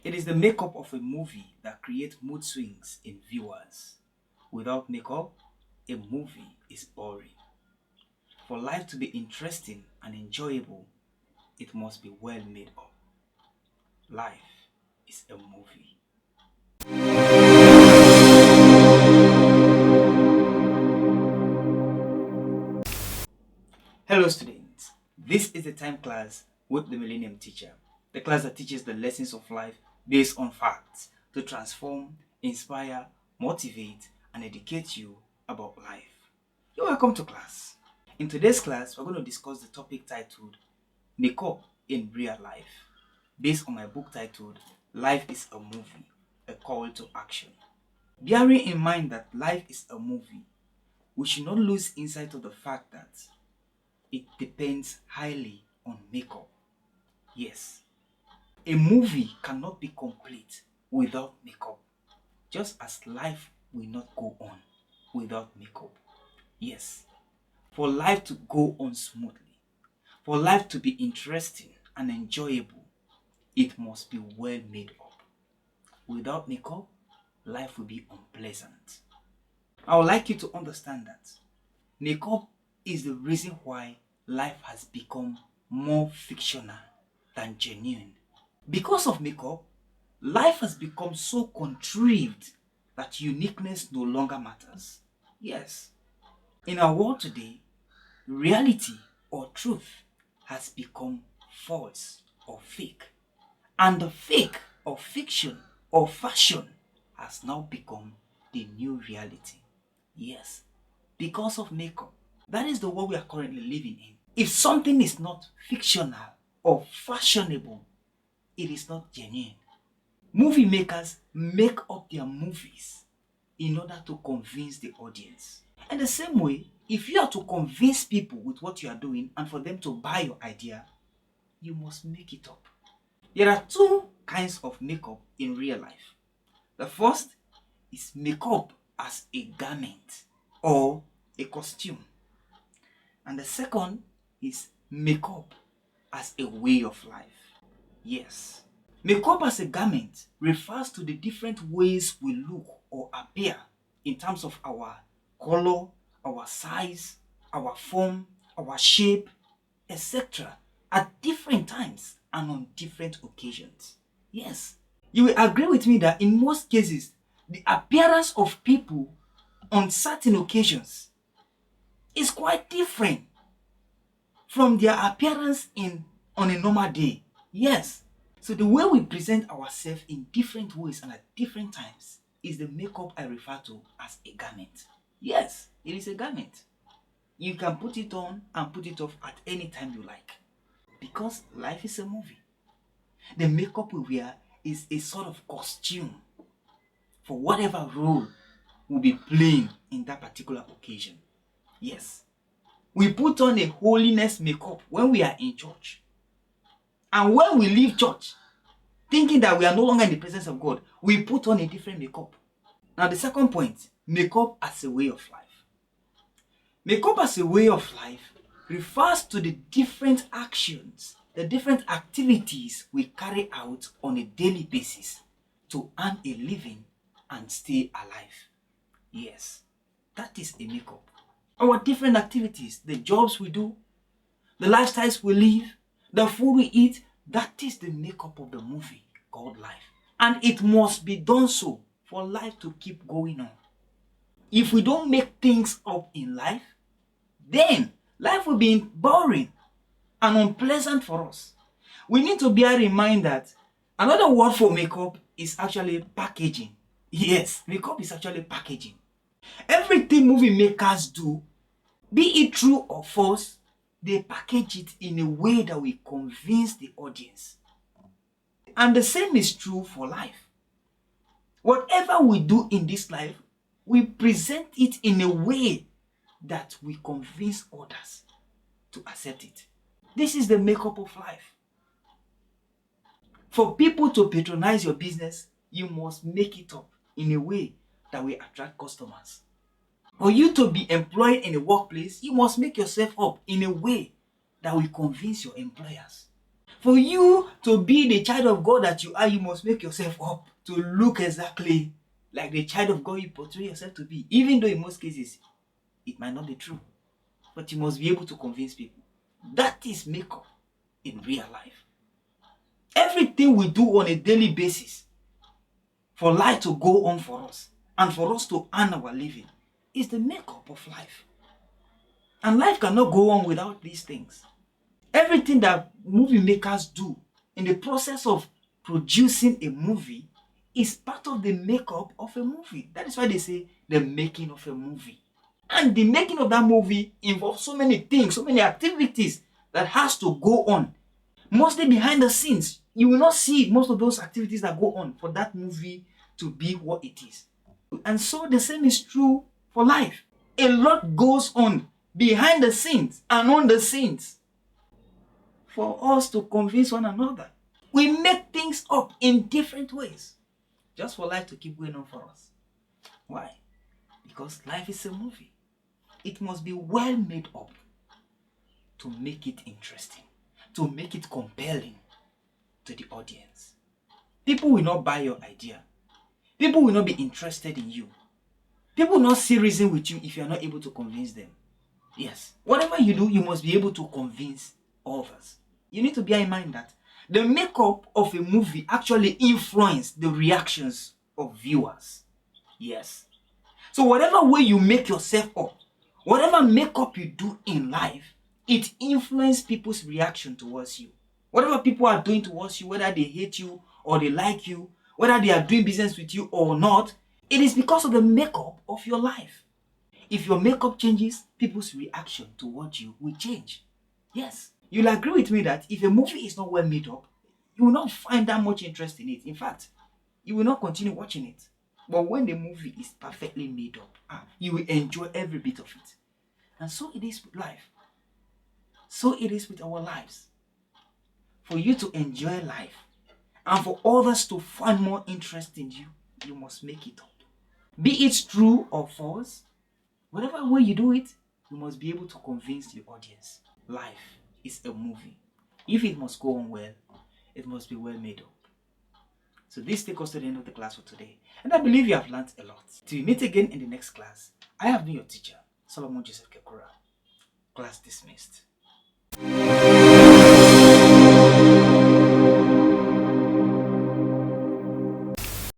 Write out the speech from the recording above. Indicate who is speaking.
Speaker 1: It is the makeup of a movie that creates mood swings in viewers. Without makeup, a movie is boring. For life to be interesting and enjoyable, it must be well made up. Life is a movie. Hello students, this is the time class with the Millennium Teacher, the class that teaches the lessons of life based on facts to transform, inspire, motivate, and educate you about life. You're welcome to class. In today's class, we're going to discuss the topic titled Makeup in Real Life, based on my book titled Life is a Movie, a Call to Action. Bearing in mind that life is a movie, we should not lose insight of the fact that it depends highly on makeup. Yes, a movie cannot be complete without makeup, just as life will not go on without makeup. Yes, for life to go on smoothly, for life to be interesting and enjoyable, it must be well made up. Without makeup, life will be unpleasant. I would like you to understand that makeup is the reason why life has become more fictional than genuine. Because of makeup, life has become so contrived that uniqueness no longer matters. Yes, in our world today, reality or truth has become false or fake. And the fake or fiction or fashion has now become the new reality. Yes, because of makeup. That is the world we are currently living in. If something is not fictional or fashionable, it is not genuine. Movie makers make up their movies in order to convince the audience. And the same way, if you are to convince people with what you are doing and for them to buy your idea, you must make it up. There are two kinds of makeup in real life. The first is makeup as a garment or a costume. And the second is makeup as a way of life. Yes. Makeup as a garment refers to the different ways we look or appear in terms of our color, our size, our form, our shape, etc. at different times and on different occasions. Yes. You will agree with me that in most cases, the appearance of people on certain occasions is quite different from their appearance on a normal day. Yes. So the way we present ourselves in different ways and at different times is the makeup I refer to as a garment. Yes, it is a garment. You can put it on and put it off at any time you like. Because life is a movie. The makeup we wear is a sort of costume for whatever role we'll be playing in that particular occasion. Yes. We put on a holiness makeup when we are in church. And when we leave church, thinking that we are no longer in the presence of God, we put on a different makeup. Now the second point, makeup as a way of life. Makeup as a way of life refers to the different actions, the different activities we carry out on a daily basis to earn a living and stay alive. Yes, that is a makeup. Our different activities, the jobs we do, the lifestyles we live, the food we eat, that is the makeup of the movie called life. And it must be done so for life to keep going on. If we don't make things up in life, then life will be boring and unpleasant for us. We need to bear in mind that another word for makeup is actually packaging. Yes, makeup is actually packaging. Everything movie makers do, be it true or false, they package it in a way that will convince the audience. And the same is true for life. Whatever we do in this life, we present it in a way that we convince others to accept it. This is the makeup of life. For people to patronize your business, you must make it up in a way that will attract customers. For you to be employed in a workplace, you must make yourself up in a way that will convince your employers. For you to be the child of God that you are, you must make yourself up to look exactly like the child of God you portray yourself to be. Even though in most cases, it might not be true. But you must be able to convince people. That is makeup in real life. Everything we do on a daily basis for life to go on for us and for us to earn our living is the makeup of life. And life cannot go on without these things. Everything that movie makers do in the process of producing a movie is part of the makeup of a movie. That is why they say the making of a movie. And the making of that movie involves so many things, so many activities that has to go on. Mostly behind the scenes. You will not see most of those activities that go on for that movie to be what it is. And so the same is true for life. A lot goes on behind the scenes and on the scenes for us to convince one another. We make things up in different ways just for life to keep going on for us. Why? Because life is a movie. It must be well made up to make it interesting, to make it compelling to the audience. People will not buy your idea. People will not be interested in you. People will not see reason with you if you are not able to convince them. Yes, whatever you do, you must be able to convince others. You need to bear in mind that the makeup of a movie actually influences the reactions of viewers. Yes. So whatever way you make yourself up, whatever makeup you do in life, it influences people's reaction towards you. Whatever people are doing towards you, whether they hate you or they like you, whether they are doing business with you or not, it is because of the makeup of your life. If your makeup changes, people's reaction towards you will change. Yes. You'll agree with me that if a movie is not well made up, you will not find that much interest in it. In fact, you will not continue watching it. But when the movie is perfectly made up, you will enjoy every bit of it. And so it is with life. So it is with our lives. For you to enjoy life and for others to find more interest in you, you must make it up. Be it true or false, whatever way you do it, you must be able to convince the audience. Life is a movie. If it must go on well, it must be well made up. So this takes us to the end of the class for today. And I believe you have learned a lot. Till we meet again in the next class, I have been your teacher, Solomon Joseph Kekura. Class dismissed.